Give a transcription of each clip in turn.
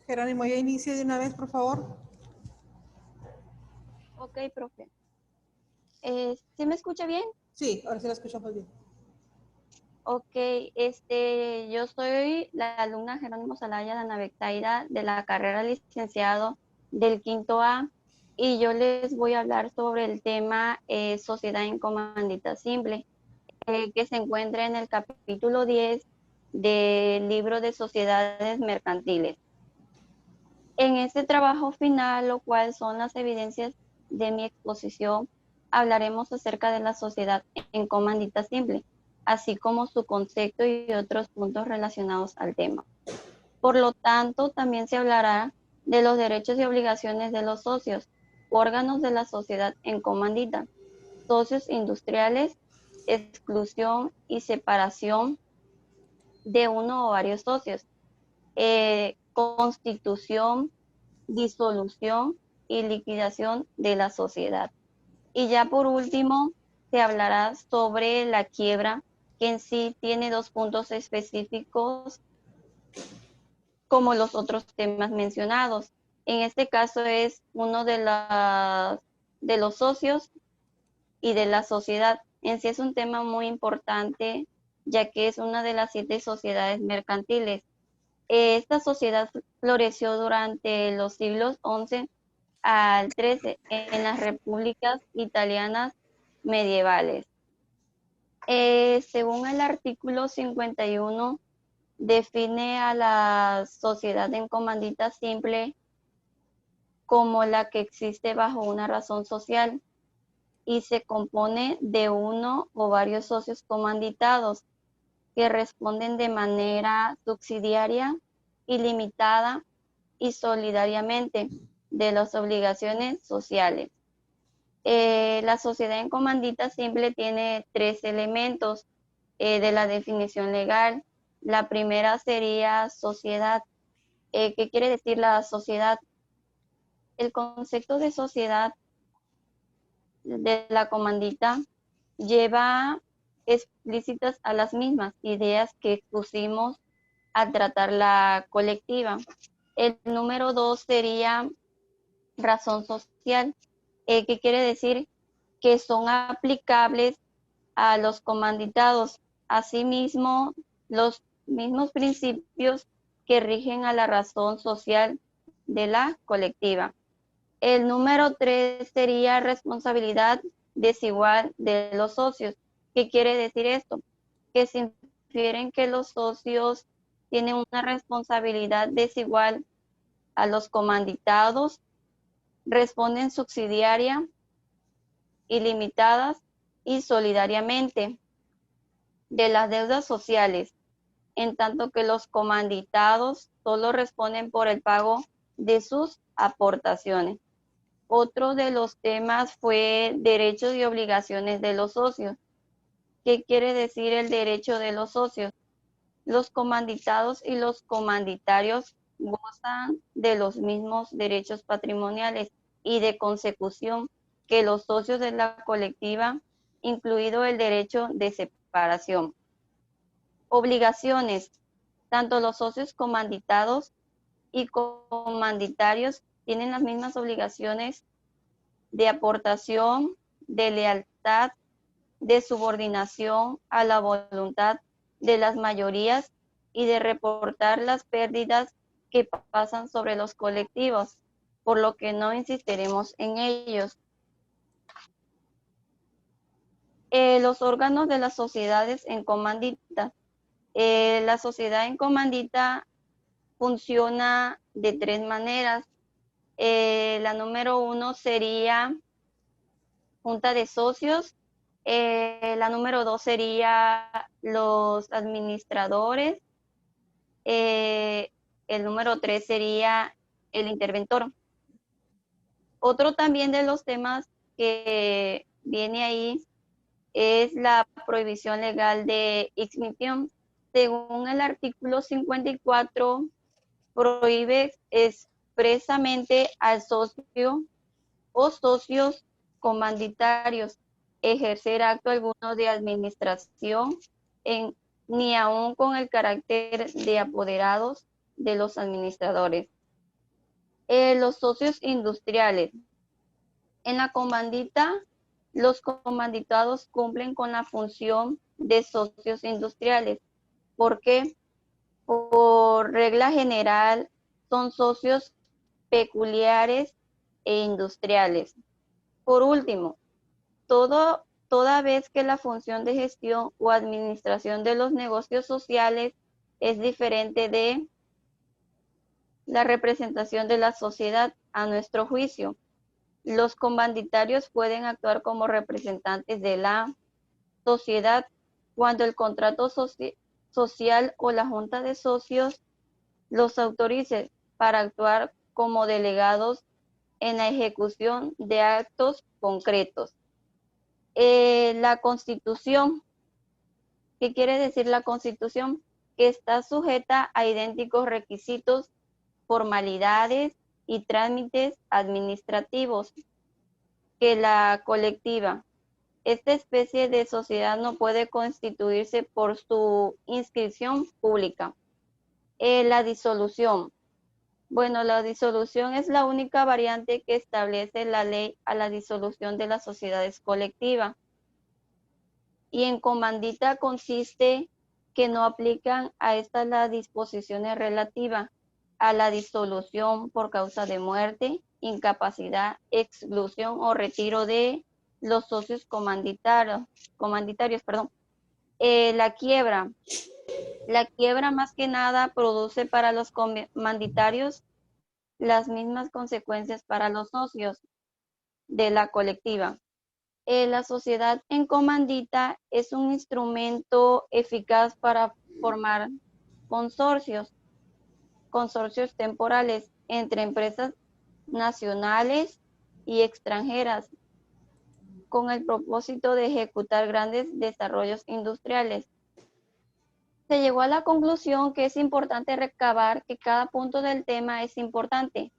Jerónimo, ya inicie de una vez, por favor. Ok, profe. ¿Sí me escucha bien? Sí, ahora sí la escuchamos bien. Ok, yo soy la alumna Jerónimo Salaya Danavectaira de la carrera licenciado del quinto A y yo les voy a hablar sobre el tema Sociedad en Comandita Simple, que se encuentra en el capítulo 10 del libro de Sociedades Mercantiles. En este trabajo final, lo cual son las evidencias de mi exposición, hablaremos acerca de la sociedad en comandita simple, así como su concepto y otros puntos relacionados al tema. Por lo tanto, también se hablará de los derechos y obligaciones de los socios, órganos de la sociedad en comandita, socios industriales, exclusión y separación de uno o varios socios, constitución, disolución y liquidación de la sociedad. Y ya por último, se hablará sobre la quiebra, que en sí tiene dos puntos específicos como los otros temas mencionados. En este caso es uno de los socios y de la sociedad. En sí es un tema muy importante, ya que es una de las 7 sociedades mercantiles. Esta sociedad floreció durante los siglos XI al XIII en las repúblicas italianas medievales. Según el artículo 51, define a la sociedad en comandita simple como la que existe bajo una razón social y se compone de uno o varios socios comanditados que responden de manera subsidiaria, ilimitada y solidariamente de las obligaciones sociales. La sociedad en comandita simple tiene 3 elementos de la definición legal. La primera sería sociedad. ¿Qué quiere decir la sociedad? El concepto de sociedad de la comandita lleva explícitas a las mismas ideas que expusimos al tratar la colectiva. El número 2 sería razón social, que quiere decir que son aplicables a los comanditados. Asimismo, los mismos principios que rigen a la razón social de la colectiva. El número 3 sería responsabilidad desigual de los socios. ¿Qué quiere decir esto? Que se infieren que los socios tienen una responsabilidad desigual a los comanditados, responden subsidiaria, ilimitadas y solidariamente de las deudas sociales, en tanto que los comanditados solo responden por el pago de sus aportaciones. Otro de los temas fue derechos y obligaciones de los socios. ¿Qué quiere decir el derecho de los socios? Los comanditados y los comanditarios gozan de los mismos derechos patrimoniales y de consecución que los socios de la colectiva, incluido el derecho de separación. Obligaciones. Tanto los socios comanditados y comanditarios tienen las mismas obligaciones de aportación, de lealtad, de subordinación a la voluntad de las mayorías y de reportar las pérdidas que pasan sobre los colectivos, por lo que no insistiremos en ellos. Los órganos de las sociedades en comandita. La sociedad en comandita funciona de 3 maneras. La número 1 sería junta de socios. La número 2 sería los administradores. El número 3 sería el interventor. Otro también de los temas que viene ahí es la prohibición legal de extinción. Según el artículo 54, prohíbe expresamente al socio o socios comanditarios ejercer acto alguno de administración ni aun con el carácter de apoderados de los administradores. Los socios industriales. En la comandita, los comanditados cumplen con la función de socios industriales. ¿Por qué? Por regla general, son socios peculiares e industriales. Por último, toda vez que la función de gestión o administración de los negocios sociales es diferente de la representación de la sociedad, a nuestro juicio, los comanditarios pueden actuar como representantes de la sociedad cuando el contrato social o la junta de socios los autorice para actuar como delegados en la ejecución de actos concretos. La Constitución, ¿qué quiere decir la Constitución? Que está sujeta a idénticos requisitos, formalidades y trámites administrativos que la colectiva. Esta especie de sociedad no puede constituirse por su inscripción pública. La disolución. Bueno, la disolución es la única variante que establece la ley a la disolución de las sociedades colectivas. Y en comandita consiste que no aplican a estas las disposiciones relativas a la disolución por causa de muerte, incapacidad, exclusión o retiro de los socios comanditarios, perdón. La quiebra. La quiebra más que nada produce para los comanditarios las mismas consecuencias para los socios de la colectiva. La sociedad en comandita es un instrumento eficaz para formar consorcios temporales entre empresas nacionales y extranjeras con el propósito de ejecutar grandes desarrollos industriales. Se llegó a la conclusión que es importante recabar que cada punto del tema es importante,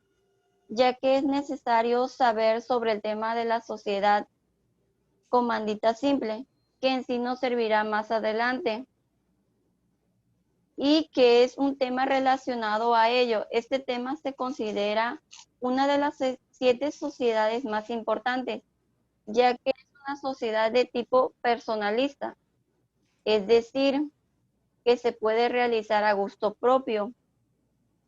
ya que es necesario saber sobre el tema de la sociedad comandita simple, que en sí nos servirá más adelante, y que es un tema relacionado a ello. Este tema se considera una de las 7 sociedades más importantes, ya que es una sociedad de tipo personalista, es decir, que se puede realizar a gusto propio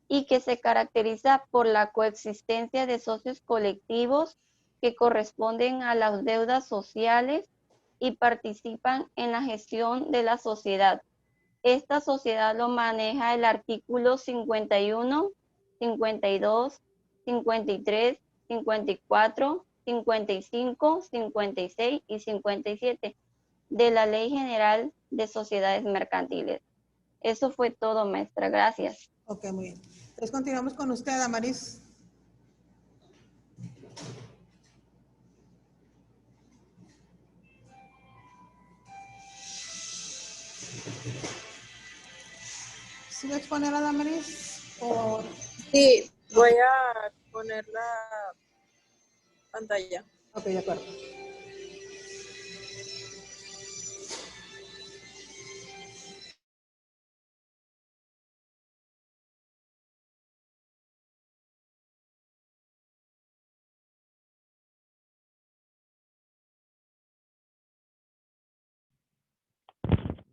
y que se caracteriza por la coexistencia de socios colectivos que corresponden a las deudas sociales y participan en la gestión de la sociedad. Esta sociedad lo maneja el artículo 51, 52, 53, 54, 55, 56 y 57 de la Ley General de Sociedades Mercantiles. Eso fue todo, maestra. Gracias. Ok, muy bien. Entonces continuamos con usted, Damaris. ¿Sí va a exponer a Damaris? O... Sí, voy a poner la pantalla. Ok, de acuerdo.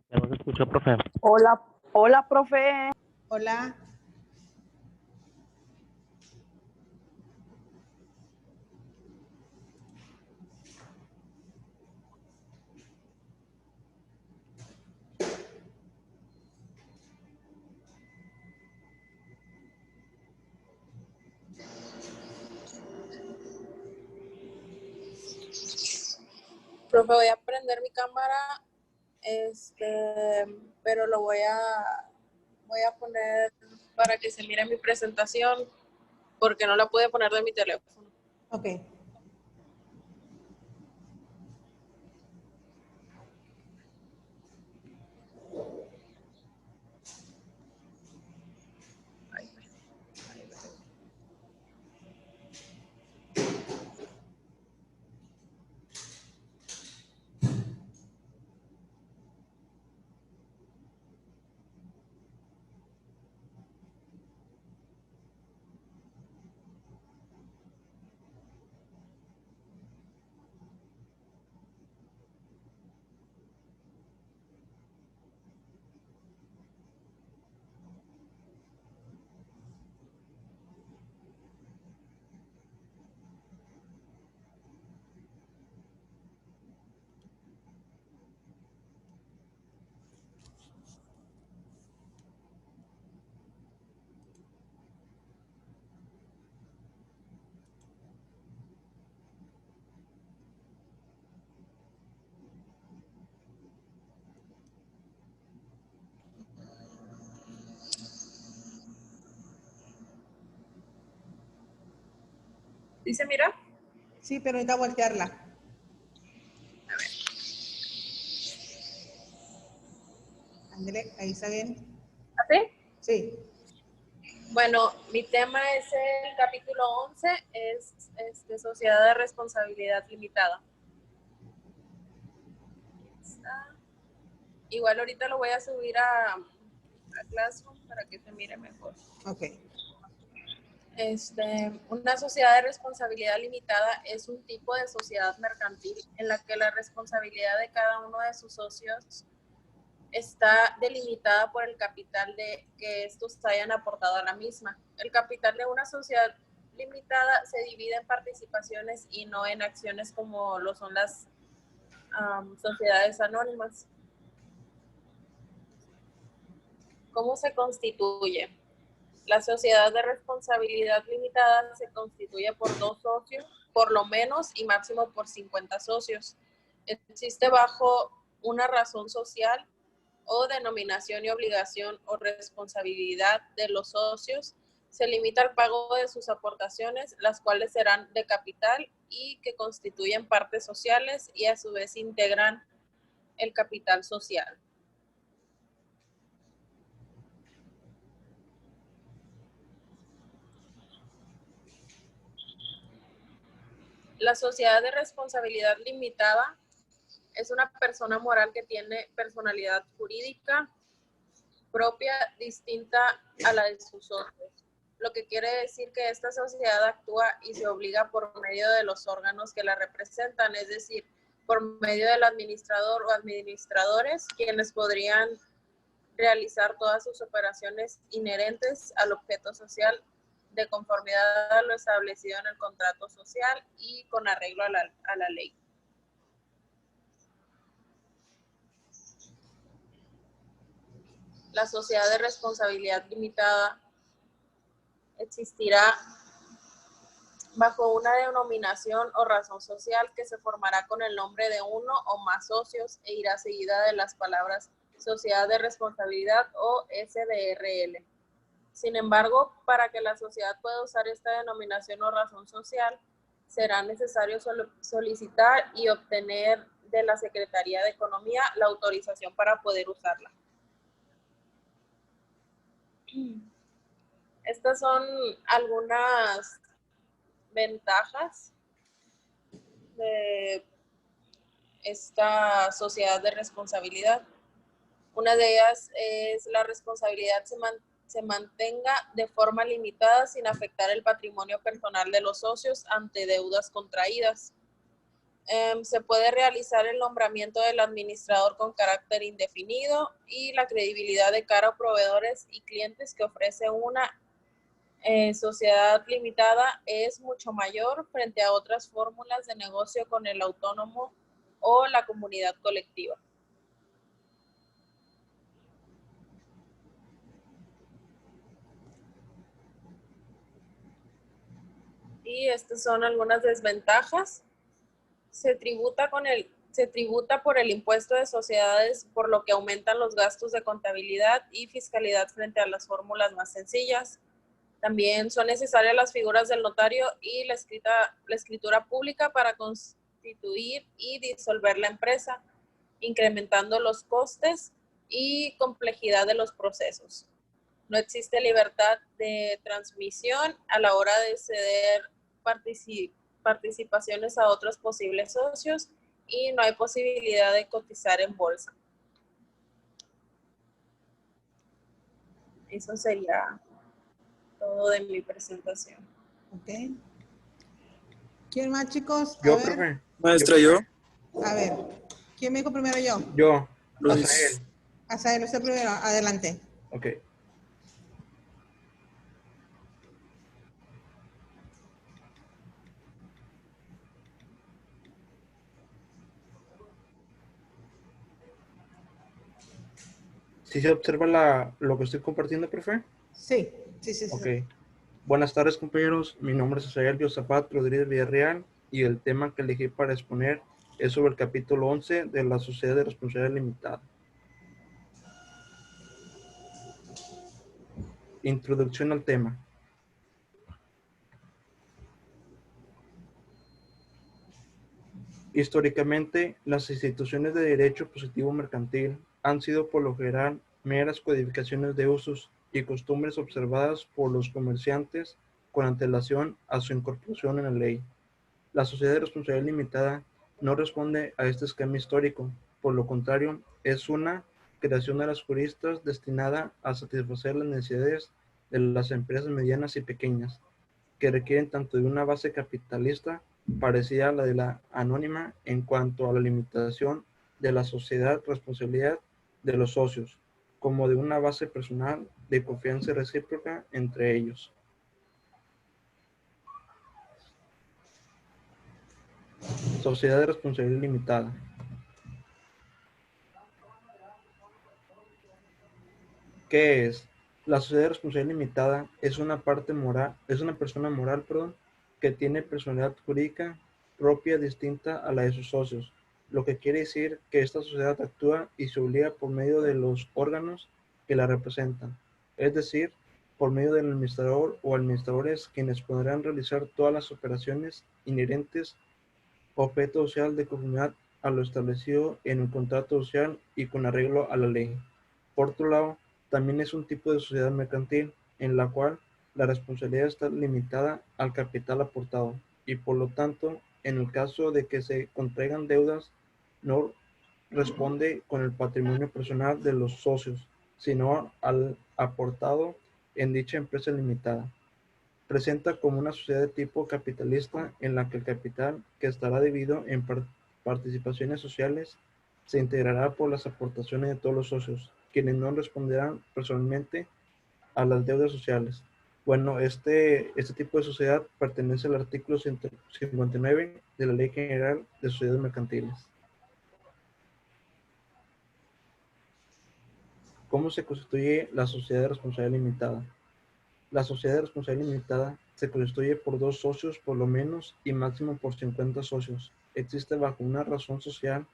Ya no se escuchó, profe. Hola, profe. Hola. Profe, voy a prender mi cámara, pero lo voy a poner para que se mire mi presentación, porque no la pude poner de mi teléfono. Ok. ¿Sí se mira? Sí, pero necesita voltearla. Ándale, ahí está bien. ¿Así? Sí. Bueno, mi tema es el capítulo 11, es Sociedad de Responsabilidad Limitada. Está. Igual ahorita lo voy a subir a Classroom para que se mire mejor. Ok. Una sociedad de responsabilidad limitada es un tipo de sociedad mercantil en la que la responsabilidad de cada uno de sus socios está delimitada por el capital que estos hayan aportado a la misma. El capital de una sociedad limitada se divide en participaciones y no en acciones como lo son las sociedades anónimas. ¿Cómo se constituye? La sociedad de responsabilidad limitada se constituye por 2 socios, por lo menos y máximo por 50 socios. Existe bajo una razón social o denominación y obligación o responsabilidad de los socios. Se limita al pago de sus aportaciones, las cuales serán de capital y que constituyen partes sociales y a su vez integran el capital social. La sociedad de responsabilidad limitada es una persona moral que tiene personalidad jurídica propia, distinta a la de sus socios. Lo que quiere decir que esta sociedad actúa y se obliga por medio de los órganos que la representan, es decir, por medio del administrador o administradores, quienes podrían realizar todas sus operaciones inherentes al objeto social de conformidad a lo establecido en el contrato social y con arreglo a la ley. La sociedad de responsabilidad limitada existirá bajo una denominación o razón social que se formará con el nombre de uno o más socios e irá seguida de las palabras Sociedad de Responsabilidad o SDRL. Sin embargo, para que la sociedad pueda usar esta denominación o razón social, será necesario solicitar y obtener de la Secretaría de Economía la autorización para poder usarla. Estas son algunas ventajas de esta sociedad de responsabilidad. Una de ellas es la responsabilidad se mantenga de forma limitada sin afectar el patrimonio personal de los socios ante deudas contraídas. Se puede realizar el nombramiento del administrador con carácter indefinido y la credibilidad de cara a proveedores y clientes que ofrece una sociedad limitada es mucho mayor frente a otras fórmulas de negocio con el autónomo o la comunidad colectiva. Y estas son algunas desventajas. Se tributa por el impuesto de sociedades, por lo que aumentan los gastos de contabilidad y fiscalidad frente a las fórmulas más sencillas. También son necesarias las figuras del notario y la escritura pública para constituir y disolver la empresa, incrementando los costes y complejidad de los procesos. No existe libertad de transmisión a la hora de ceder participaciones a otros posibles socios y no hay posibilidad de cotizar en bolsa. Eso sería todo de mi presentación. Ok. ¿Quién más, chicos? Yo, A ver. profe. Maestra, yo. A ver. ¿Quién me dijo primero yo? Yo. Luis. Azael. Azael, usted primero. Adelante. Ok. ¿Sí se observa lo que estoy compartiendo, profe? Sí, sí. Ok. Buenas tardes, compañeros. Mi nombre es Azael Yosapat Rodríguez Villarreal y el tema que elegí para exponer es sobre el capítulo 11 de la Sociedad de Responsabilidad Limitada. Introducción al tema. Históricamente, las instituciones de derecho positivo mercantil han sido por lo general meras codificaciones de usos y costumbres observadas por los comerciantes con antelación a su incorporación en la ley. La sociedad de responsabilidad limitada no responde a este esquema histórico, por lo contrario, es una creación de los juristas destinada a satisfacer las necesidades de las empresas medianas y pequeñas, que requieren tanto de una base capitalista parecida a la de la anónima en cuanto a la limitación de la sociedad responsabilidad de los socios, como de una base personal de confianza recíproca entre ellos. Sociedad de responsabilidad limitada. ¿Qué es? La sociedad de responsabilidad limitada es una persona moral, que tiene personalidad jurídica propia distinta a la de sus socios, lo que quiere decir que esta sociedad actúa y se obliga por medio de los órganos que la representan, es decir, por medio del administrador o administradores quienes podrán realizar todas las operaciones inherentes objeto social de conformidad a lo establecido en un contrato social y con arreglo a la ley. Por otro lado, también es un tipo de sociedad mercantil en la cual la responsabilidad está limitada al capital aportado y por lo tanto, en el caso de que se contraigan deudas, no responde con el patrimonio personal de los socios, sino al aportado en dicha empresa limitada. Presenta como una sociedad de tipo capitalista en la que el capital, que estará dividido en participaciones sociales, se integrará por las aportaciones de todos los socios, quienes no responderán personalmente a las deudas sociales. Bueno, este tipo de sociedad pertenece al artículo 159 de la Ley General de Sociedades Mercantiles. ¿Cómo se constituye la sociedad de responsabilidad limitada? La sociedad de responsabilidad limitada se constituye por 2 socios por lo menos y máximo por 50 socios. Existe bajo una razón social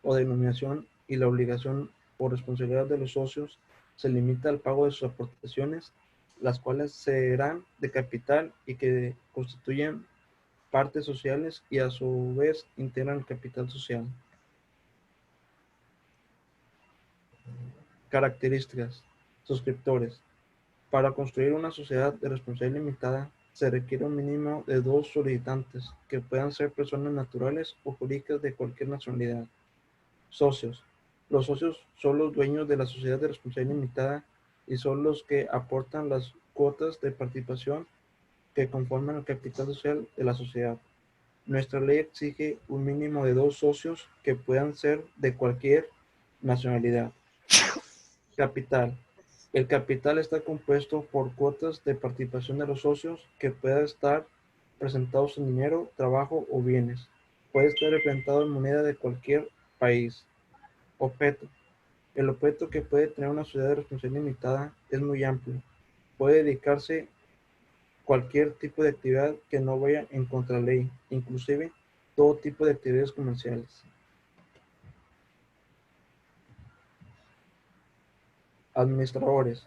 o denominación y la obligación o responsabilidad de los socios se limita al pago de sus aportaciones, las cuales serán de capital y que constituyen partes sociales y a su vez integran el capital social. Características. Suscriptores. Para construir una sociedad de responsabilidad limitada, se requiere un mínimo de 2 solicitantes, que puedan ser personas naturales o jurídicas de cualquier nacionalidad. Socios. Los socios son los dueños de la sociedad de responsabilidad limitada y son los que aportan las cuotas de participación que conforman el capital social de la sociedad. Nuestra ley exige un mínimo de 2 socios que puedan ser de cualquier nacionalidad. Capital. El capital está compuesto por cuotas de participación de los socios que puedan estar presentados en dinero, trabajo o bienes. Puede estar representado en moneda de cualquier país. Objeto. El objeto que puede tener una sociedad de responsabilidad limitada es muy amplio. Puede dedicarse cualquier tipo de actividad que no vaya en contra de la ley, inclusive todo tipo de actividades comerciales. Administradores.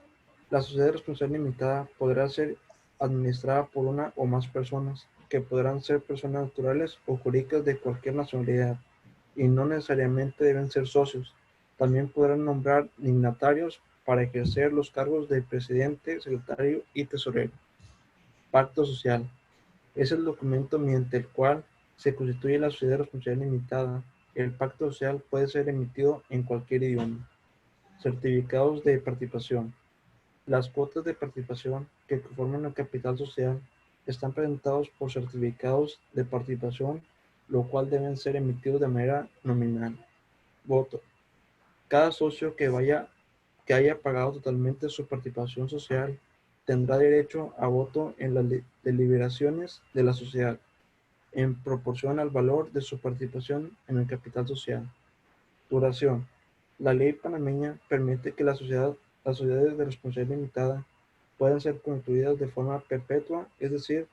La sociedad de responsabilidad limitada podrá ser administrada por una o más personas, que podrán ser personas naturales o jurídicas de cualquier nacionalidad, y no necesariamente deben ser socios. También podrán nombrar dignatarios para ejercer los cargos de presidente, secretario y tesorero. Pacto social. Es el documento mediante el cual se constituye la sociedad de responsabilidad limitada. El pacto social puede ser emitido en cualquier idioma. Certificados de participación. Las cuotas de participación que conforman el capital social están presentados por certificados de participación, lo cual deben ser emitidos de manera nominal. Voto. Cada socio que haya pagado totalmente su participación social tendrá derecho a voto en las deliberaciones de la sociedad, en proporción al valor de su participación en el capital social. Duración. La ley panameña permite que las sociedades de responsabilidad limitada puedan ser constituidas de forma perpetua, es decir,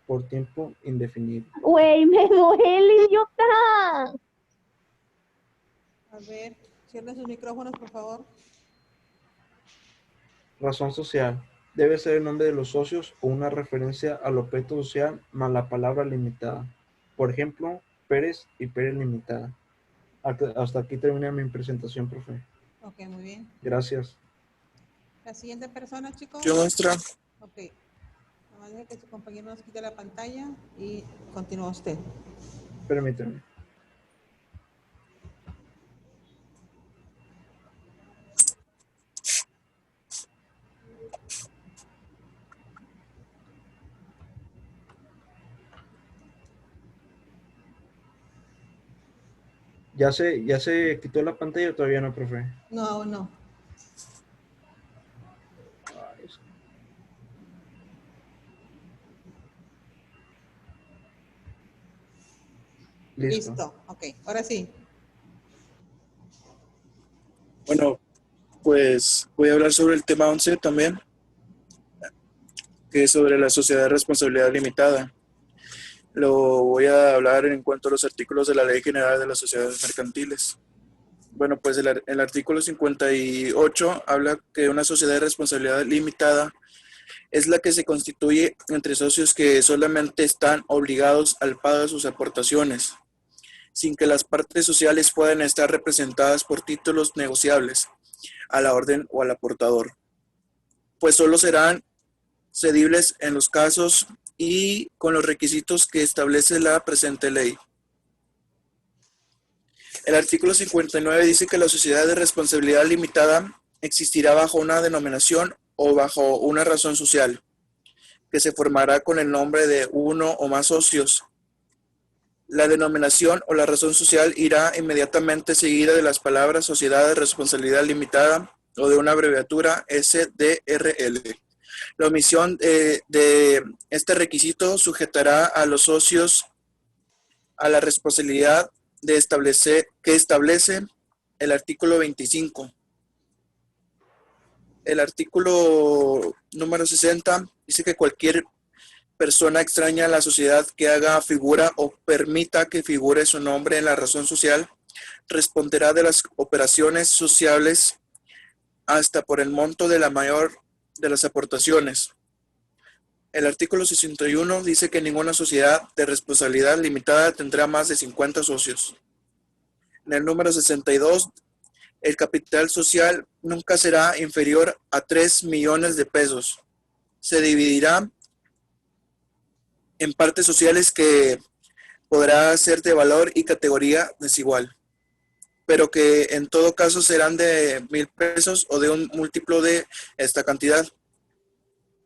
por tiempo indefinido. Güey, me duele, idiota. A ver, cierren sus micrófonos, por favor. Razón social. Debe ser el nombre de los socios o una referencia al objeto social más la palabra limitada. Por ejemplo, Pérez y Pérez Limitada. Hasta aquí termina mi presentación, profe. Ok, muy bien. Gracias. La siguiente persona, chicos. Yo, maestra. Ok. Nomás deje que su compañero nos quite la pantalla y continúa usted. Permíteme. ¿Ya se quitó la pantalla o todavía no, profe? No, aún no. Ay, Listo. Ok, ahora sí. Bueno, pues voy a hablar sobre el tema 11 también, que es sobre la sociedad de responsabilidad limitada. Lo voy a hablar en cuanto a los artículos de la Ley General de las Sociedades Mercantiles. Bueno, pues el artículo 58 habla que una sociedad de responsabilidad limitada es la que se constituye entre socios que solamente están obligados al pago de sus aportaciones, sin que las partes sociales puedan estar representadas por títulos negociables a la orden o al aportador, pues solo serán cedibles en los casos y con los requisitos que establece la presente ley. El artículo 59 dice que la sociedad de responsabilidad limitada existirá bajo una denominación o bajo una razón social, que se formará con el nombre de uno o más socios. La denominación o la razón social irá inmediatamente seguida de las palabras Sociedad de Responsabilidad Limitada o de una abreviatura SDRL. La omisión de este requisito sujetará a los socios a la responsabilidad que establece el artículo 25. El artículo número 60 dice que cualquier persona extraña a la sociedad que haga figura o permita que figure su nombre en la razón social responderá de las operaciones sociables hasta por el monto de la mayor de las aportaciones. El artículo 61 dice que ninguna sociedad de responsabilidad limitada tendrá más de 50 socios. En el número 62, el capital social nunca será inferior a 3 millones de pesos. Se dividirá en partes sociales que podrá ser de valor y categoría desigual, pero que en todo caso serán de 1,000 pesos o de un múltiplo de esta cantidad.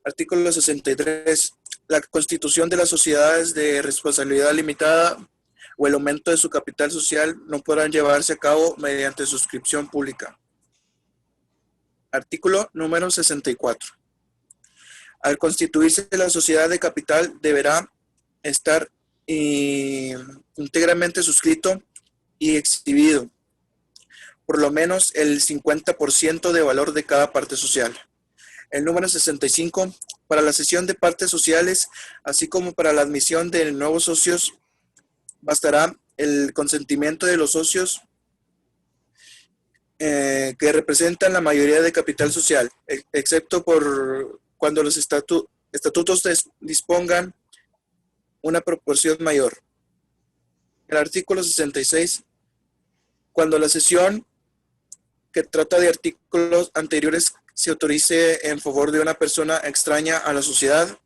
Artículo 63. La constitución de las sociedades de responsabilidad limitada o el aumento de su capital social no podrán llevarse a cabo mediante suscripción pública. Artículo número 64. Al constituirse la sociedad de capital deberá estar íntegramente suscrito y exhibido por lo menos el 50% de valor de cada parte social. El número 65, para la cesión de partes sociales, así como para la admisión de nuevos socios, bastará el consentimiento de los socios que representan la mayoría de capital social, excepto por cuando los estatutos dispongan una proporción mayor. El artículo 66, cuando la cesión que trata de artículos anteriores se autorice en favor de una persona extraña a la sociedad,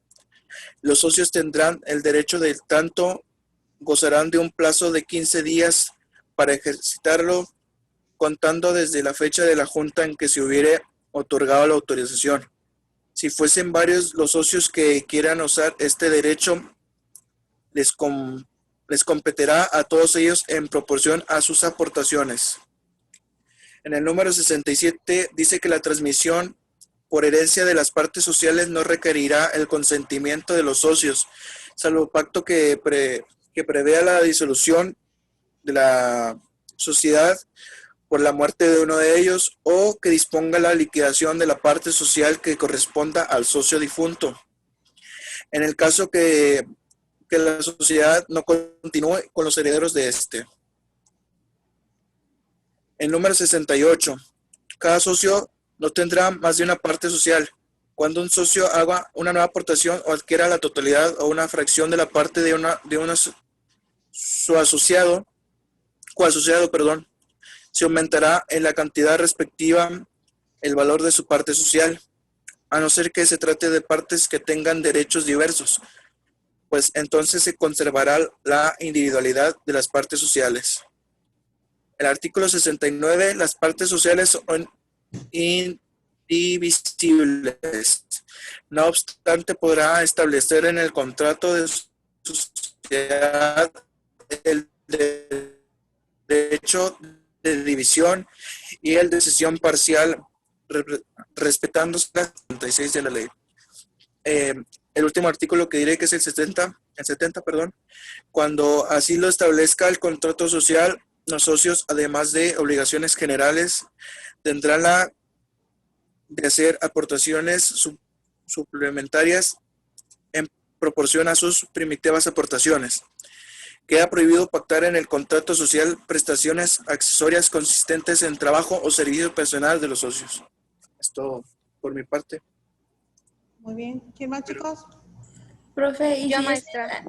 los socios tendrán el derecho de tanto, gozarán de un plazo de 15 días para ejercitarlo, contando desde la fecha de la junta en que se hubiere otorgado la autorización. Si fuesen varios los socios que quieran usar este derecho, les competirá a todos ellos en proporción a sus aportaciones. En el número 67 dice que la transmisión por herencia de las partes sociales no requerirá el consentimiento de los socios, salvo pacto que prevea la disolución de la sociedad por la muerte de uno de ellos o que disponga la liquidación de la parte social que corresponda al socio difunto. En el caso que la sociedad no continúe con los herederos de este. El número 68. Cada socio no tendrá más de una parte social. Cuando un socio haga una nueva aportación o adquiera la totalidad o una fracción de la parte de una coasociado, se aumentará en la cantidad respectiva el valor de su parte social, a no ser que se trate de partes que tengan derechos diversos, pues entonces se conservará la individualidad de las partes sociales. El artículo 69, las partes sociales son indivisibles. No obstante, podrá establecer en el contrato de sociedad el derecho de división y el de cesión parcial, respetándose la 36 de la ley. El último artículo que diré, que es el 70, cuando así lo establezca el contrato social, los socios, además de obligaciones generales, tendrán la de hacer aportaciones suplementarias en proporción a sus primitivas aportaciones. Queda prohibido pactar en el contrato social prestaciones accesorias consistentes en trabajo o servicio personal de los socios. Esto por mi parte. Muy bien. ¿Quién más, chicos? Profe, y Yo, si maestra.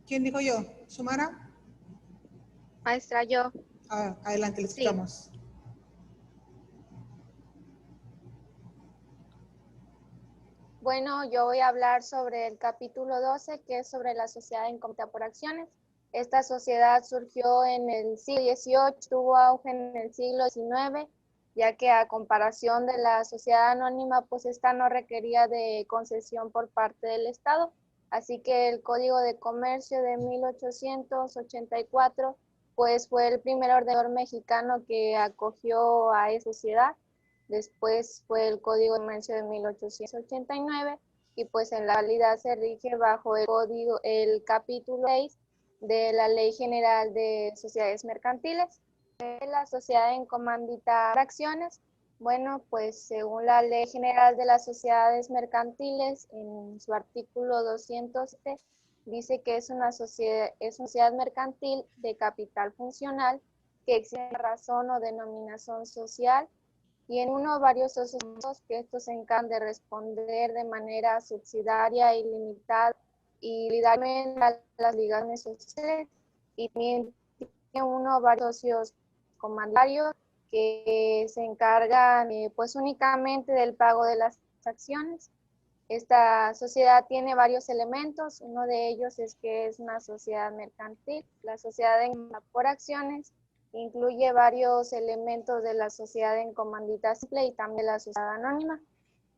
¿Quién dijo yo? ¿Sumara? Maestra, yo. Adelante, le Sí. escuchamos. Bueno, yo voy a hablar sobre el capítulo 12, que es sobre la sociedad en comité por acciones. Esta sociedad surgió en el siglo XVIII, tuvo auge en el siglo XIX, ya que a comparación de la sociedad anónima, pues esta no requería de concesión por parte del Estado. Así que el Código de Comercio de 1884, pues fue el primer ordenador mexicano que acogió a esa sociedad. Después fue el Código de Comercio de 1889 y pues en la actualidad se rige bajo el capítulo 6 de la Ley General de Sociedades Mercantiles. La sociedad en comandita por acciones, bueno, pues según la Ley General de las Sociedades Mercantiles, en su artículo 207, dice que es una sociedad mercantil de capital funcional que existe razón o denominación social y en uno o varios socios que estos se encargan de responder de manera subsidiaria y limitada y solidarmente a las ligaciones sociales, y también tiene uno o varios socios comandarios que se encargan pues únicamente del pago de las acciones. Esta sociedad tiene varios elementos, uno de ellos es que es una sociedad mercantil. La sociedad por acciones incluye varios elementos de la sociedad en comandita simple y también la sociedad anónima.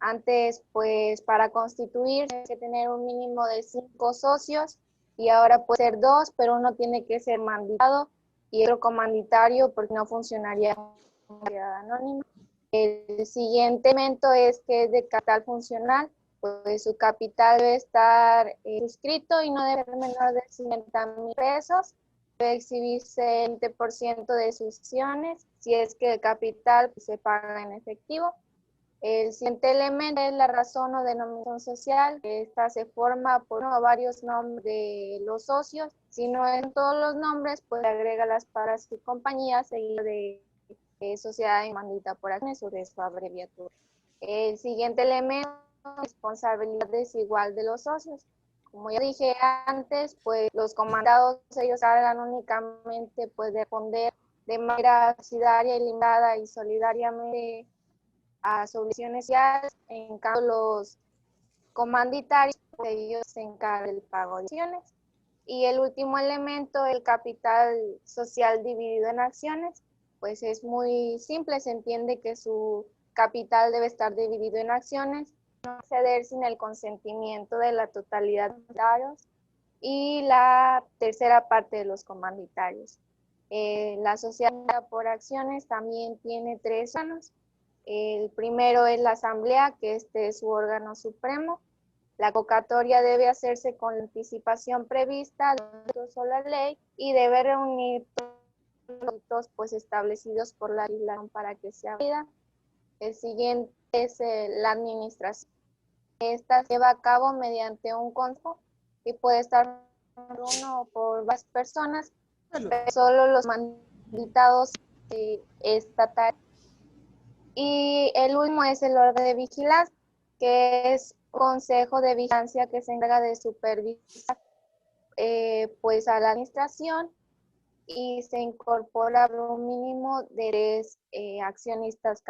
Antes, pues para constituir, hay que tener un mínimo de 5 socios y ahora puede ser 2, pero uno tiene que ser manditado y otro comanditario porque no funcionaría como sociedad anónima. El siguiente elemento es que es de capital funcional, pues su capital debe estar suscrito y no debe ser menor de 50,000 pesos. Debe exhibirse el 20% de sus acciones, si es que el capital pues, se paga en efectivo. El siguiente elemento es la razón o denominación social. Esta se forma por uno o varios nombres de los socios. Si no en todos los nombres, pues agrega las palabras y compañías seguido de sociedad en comandita por acciones o de su abreviatura. El siguiente elemento es responsabilidad desigual de los socios. Como ya dije antes, pues los comandados ellos cargan únicamente pues de responder de manera solidaria y limitada y solidariamente a sus obligaciones sociales. En cambio, los comanditarios, pues ellos se encargan del pago de acciones. Y el último elemento, el capital social dividido en acciones, pues es muy simple, se entiende que su capital debe estar dividido en acciones, no ceder sin el consentimiento de la totalidad de los comanditarios y la tercera parte de los comanditarios. La sociedad por acciones también tiene 3 órganos. El primero es la asamblea, que este es su órgano supremo. La convocatoria debe hacerse con la anticipación prevista por la ley y debe reunir todos los pues establecidos por la legislación para que sea válida. El siguiente es la administración. Esta se lleva a cabo mediante un consejo y puede estar por uno o por varias personas, pero solo los mandatados estatales. Y el último es el orden de vigilancia, que es consejo de vigilancia que se encarga de supervisar pues a la administración, y se incorpora un mínimo de 3 accionistas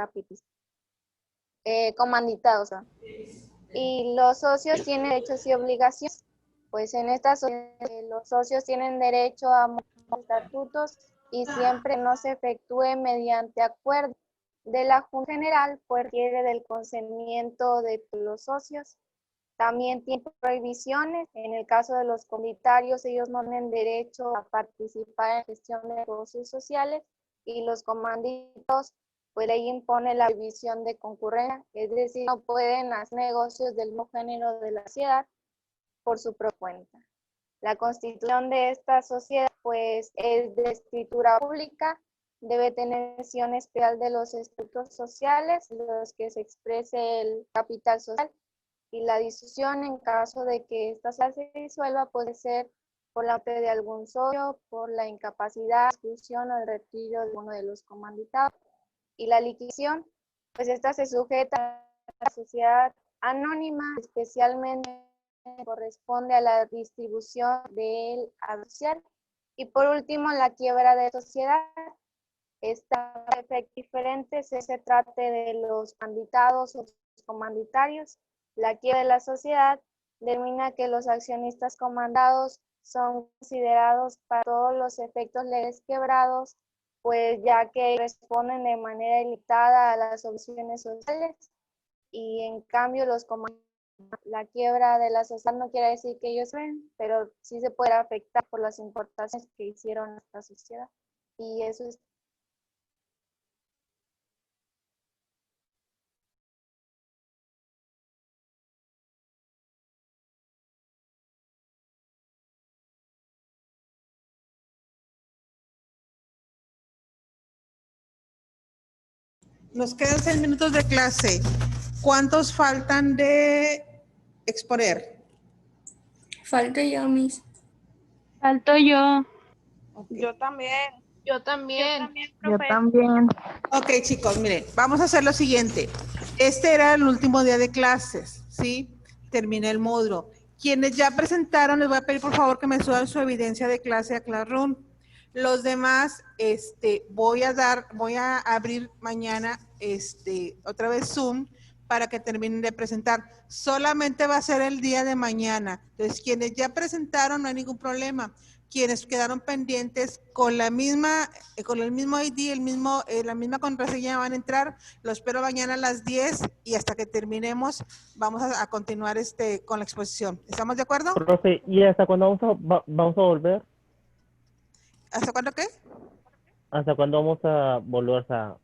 comanditados, ¿no? Y los socios tienen derechos y obligaciones. Pues en esta sociedad los socios tienen derecho a estatutos y siempre no se efectúe mediante acuerdo de la Junta General, pues requiere del consentimiento de los socios. También tiene prohibiciones. En el caso de los comunitarios, ellos no tienen derecho a participar en la gestión de negocios sociales, y los comanditos, pues ley impone la prohibición de concurrencia, es decir, no pueden hacer negocios del mismo género de la sociedad por su propia cuenta. La constitución de esta sociedad pues es de escritura pública, debe tener mención especial de los estatutos sociales, los que se exprese el capital social, y la disolución, en caso de que esta se disuelva, puede ser por la muerte de algún socio, por la incapacidad, exclusión o el retiro de uno de los comanditados. Y la liquidación, pues esta se sujeta a la sociedad anónima, especialmente corresponde a la distribución del haber social. Y por último, la quiebra de sociedad. Esta efecto diferente se trate de los comanditados o los comanditarios. La quiebra de la sociedad determina que los accionistas comandados son considerados para todos los efectos legales quebrados, pues ya que responden de manera ilimitada a las obligaciones sociales, y en cambio la quiebra de la sociedad no quiere decir que ellos ven, pero sí se puede afectar por las importaciones que hicieron a esta sociedad. Y eso es. Nos quedan 6 minutos de clase. ¿Cuántos faltan de exponer? Falto yo, Miss. Falto yo. Okay. Yo también. Yo también. Yo también. Ok, chicos, miren, vamos a hacer lo siguiente. Este era el último día de clases, ¿sí? Terminé el módulo. Quienes ya presentaron, les voy a pedir por favor que me suban su evidencia de clase a Classroom. Los demás, voy a abrir mañana, otra vez Zoom para que terminen de presentar. Solamente va a ser el día de mañana. Entonces, quienes ya presentaron, no hay ningún problema. Quienes quedaron pendientes con el mismo ID, la misma contraseña van a entrar. Los espero mañana a las 10 y hasta que terminemos vamos a continuar con la exposición. ¿Estamos de acuerdo? Profe, ¿y hasta cuándo vamos a volver? ¿Hasta cuándo qué? ¿Hasta cuándo vamos a volver? O sea,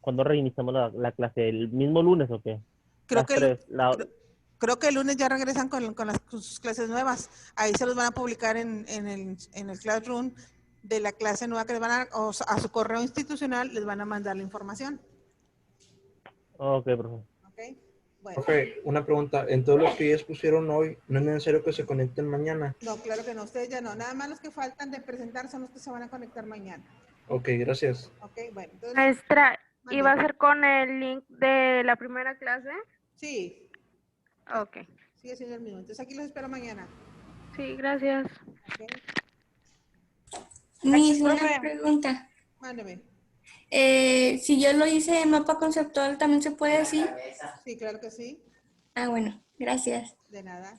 ¿cuándo reiniciamos la clase? ¿El mismo lunes o qué? Creo que el lunes ya regresan con sus clases nuevas. Ahí se los van a publicar en el Classroom de la clase nueva que les van a su correo institucional, les van a mandar la información. Ok, profe. Ok, bueno. Profe, una pregunta. En todos los que ya expusieron hoy, ¿no es necesario que se conecten mañana? No, claro que no, ustedes ya no. Nada más los que faltan de presentar son los que se van a conectar mañana. Ok, gracias. Ok, bueno. Entonces, Maestra, mande. ¿iba a ser con el link de la primera clase? Sí, Ok. sigue siendo el mismo. Entonces aquí los espero mañana. Sí, gracias. Ok, Miss, una profe. pregunta. mándeme. Si yo lo hice en mapa conceptual, ¿también se puede así? Sí, claro que sí. Ah, bueno, gracias. De nada.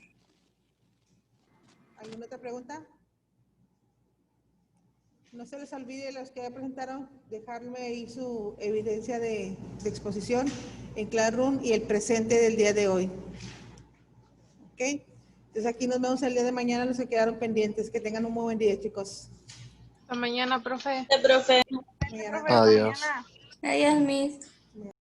¿Alguna otra pregunta? No se les olvide los que ya presentaron, dejarme ahí su evidencia de exposición en Classroom y el presente del día de hoy. ¿Ok? Entonces aquí nos vemos el día de mañana, los que quedaron pendientes. Que tengan un muy buen día, chicos. Hasta mañana, profe. Mañana. Adiós. Adiós, Miss.